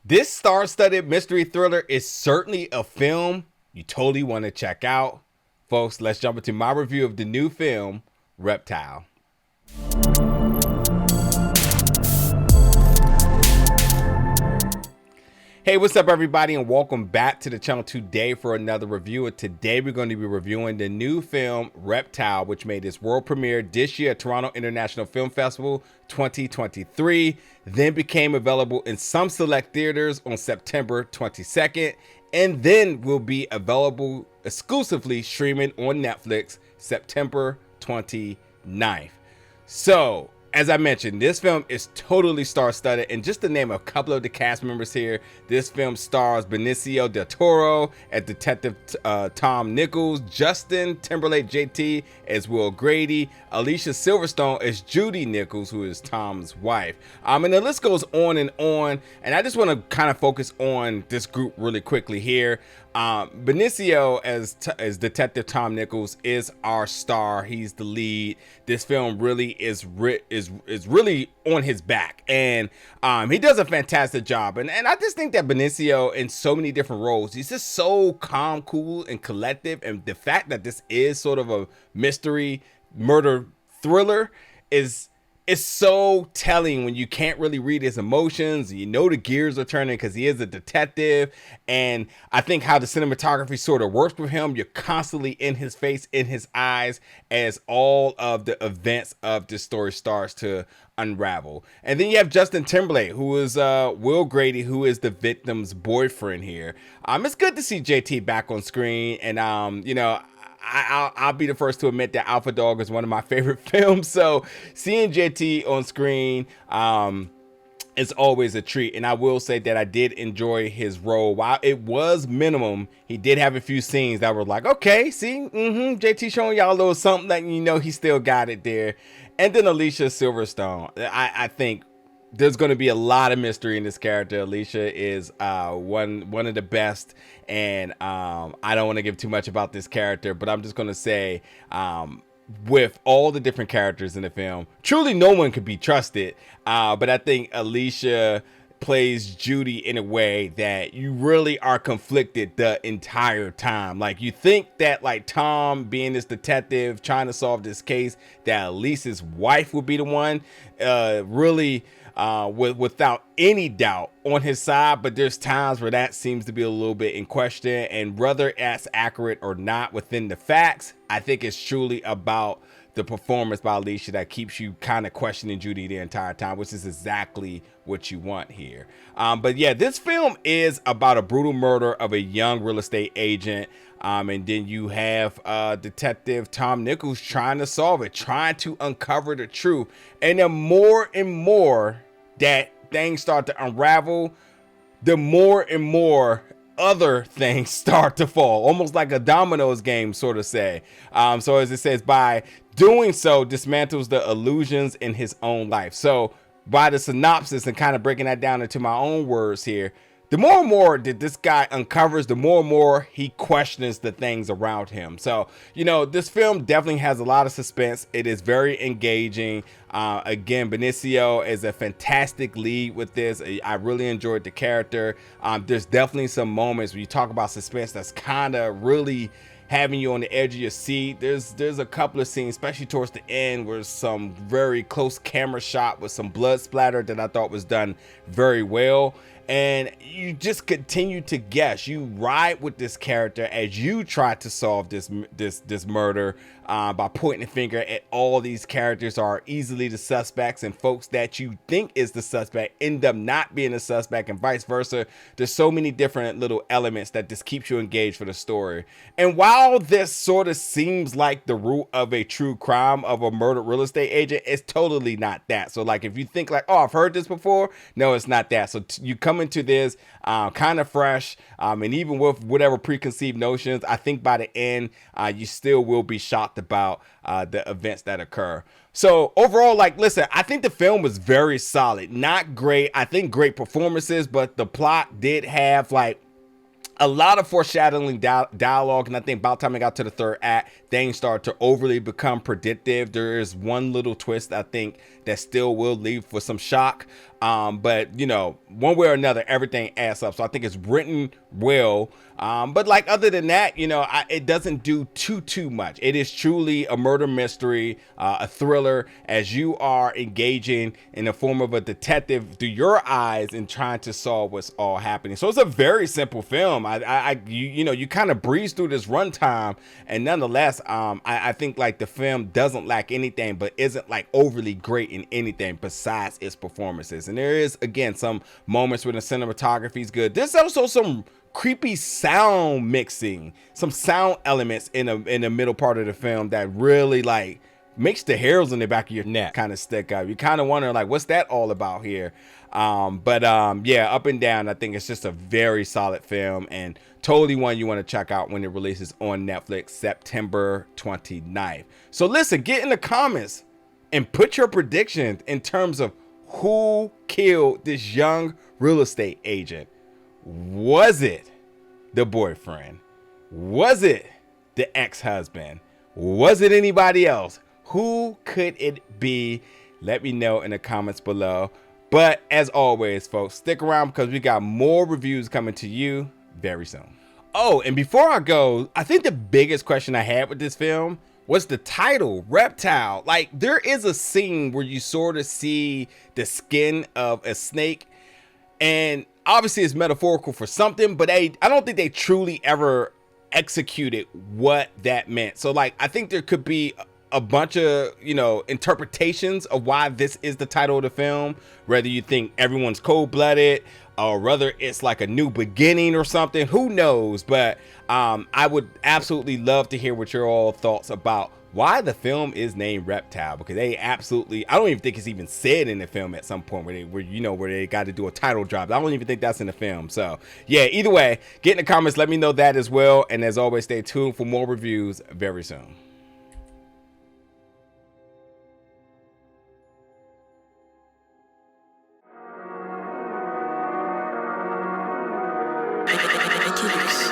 This star-studded mystery thriller is certainly a film you totally want to check out. Folks, let's jump into my review of the new film, Reptile. Hey, what's up everybody, and welcome back to the channel today for another review. And today we're going to be reviewing the new film Reptile, which made its world premiere this year at Toronto International Film Festival 2023, then became available in some select theaters on September 22nd, and then will be available exclusively streaming on Netflix September 29th. So, as I mentioned, this film is totally star-studded, and just to name a couple of the cast members here, this film stars Benicio Del Toro as Detective Tom Nichols, Justin Timberlake JT as Will Grady, Alicia Silverstone as Judy Nichols, who is Tom's wife. And the list goes on, and I just want to kind of focus on this group really quickly here. Benicio as Detective Tom Nichols is our star. He's the lead. This film really is really on his back, and he does a fantastic job. And I just think that Benicio, in so many different roles, he's just so calm, cool, and collective. And the fact that this is sort of a mystery murder thriller is so telling when you can't really read his emotions. You know the gears are turning because he is a detective, and I think how the cinematography sort of works with him. You're constantly in his face, in his eyes, as all of the events of this story starts to unravel. And then you have Justin Timberlake, who is Will Grady, who is the victim's boyfriend here. It's good to see JT back on screen, and you know, I'll be the first to admit that Alpha Dog is one of my favorite films. So seeing JT on screen is always a treat. And I will say that I did enjoy his role. While it was minimum, he did have a few scenes that were like, okay, see, JT showing y'all a little something that, you know, he still got it there. And then Alicia Silverstone, I think there's going to be a lot of mystery in this character. Alicia is one of the best, and I don't want to give too much about this character, but I'm just going to say, with all the different characters in the film, truly no one could be trusted. But I think Alicia plays Judy in a way that you really are conflicted the entire time. Like, you think that, like, Tom being this detective trying to solve this case, that Alicia's wife would be the one, really without any doubt on his side. But there's times where that seems to be a little bit in question, and whether that's accurate or not within the facts, I think it's truly about the performance by Alicia that keeps you kind of questioning Judy the entire time, which is exactly what you want here. But yeah, this film is about a brutal murder of a young real estate agent. And then you have Detective Tom Nichols trying to solve it, trying to uncover the truth. And the more and more that things start to unravel, the more and more other things start to fall, almost like a dominoes game, sort of say. So as it says, by doing so, dismantles the illusions in his own life. So by the synopsis and kind of breaking that down into my own words here, the more and more that this guy uncovers, the more and more he questions the things around him. So, you know, this film definitely has a lot of suspense. It is very engaging. Again, Benicio is a fantastic lead with this. I really enjoyed the character. There's definitely some moments when you talk about suspense that's kind of really having you on the edge of your seat. There's a couple of scenes, especially towards the end, where some very close camera shot with some blood splatter that I thought was done very well. And you just continue to guess. You ride with this character as you try to solve this murder by pointing a finger at all these characters are easily the suspects, and folks that you think is the suspect end up not being a suspect, and vice versa. There's so many different little elements that just keeps you engaged for the story. And while this sort of seems like the root of a true crime of a murdered real estate agent, it's totally not that. So like, if you think like, oh, I've heard this before, no, it's not that. So you come into this kind of fresh, and even with whatever preconceived notions, I think by the end you still will be shocked about the events that occur. So overall, like, listen, I think the film was very solid. Not great, I think great performances, but the plot did have like a lot of foreshadowing dialogue, and I think by the time I got to the third act, things start to overly become predictive. There is one little twist I think that still will leave for some shock. But you know, one way or another, everything adds up. So I think it's written well. But like other than that, you know, it doesn't do too much. It is truly a murder mystery, a thriller, as you are engaging in the form of a detective through your eyes and trying to solve what's all happening. So it's a very simple film. You know, you kind of breeze through this runtime, and nonetheless, I think like the film doesn't lack anything, but isn't like overly great in anything besides its performances. And there is, again, some moments where the cinematography is good. There's also some creepy sound mixing, some sound elements in the middle part of the film that really like makes the hairs on the back of your neck kind of stick up. You kind of wonder like, what's that all about here? Yeah, up and down, I think it's just a very solid film and totally one you want to check out when it releases on Netflix September 29th. So listen, get in the comments and put your predictions in terms of who killed this young real estate agent. Was it the boyfriend? Was it the ex-husband? Was it anybody else? Who could it be? Let me know in the comments below. But as always, folks, stick around because we got more reviews coming to you very soon. Oh, and before I go, I think the biggest question I had with this film was the title, Reptile. Like, there is a scene where you sort of see the skin of a snake, and obviously it's metaphorical for something, but I don't think they truly ever executed what that meant. So like, I think there could be a bunch of, you know, interpretations of why this is the title of the film, whether you think everyone's cold-blooded or whether it's like a new beginning or something, who knows. But I would absolutely love to hear what your all thoughts about why the film is named Reptile, because they absolutely, I don't even think it's even said in the film at some point where they got to do a title drop. I don't even think that's in the film. So yeah, either way, get in the comments, let me know that as well. And as always, stay tuned for more reviews very soon. TIFF.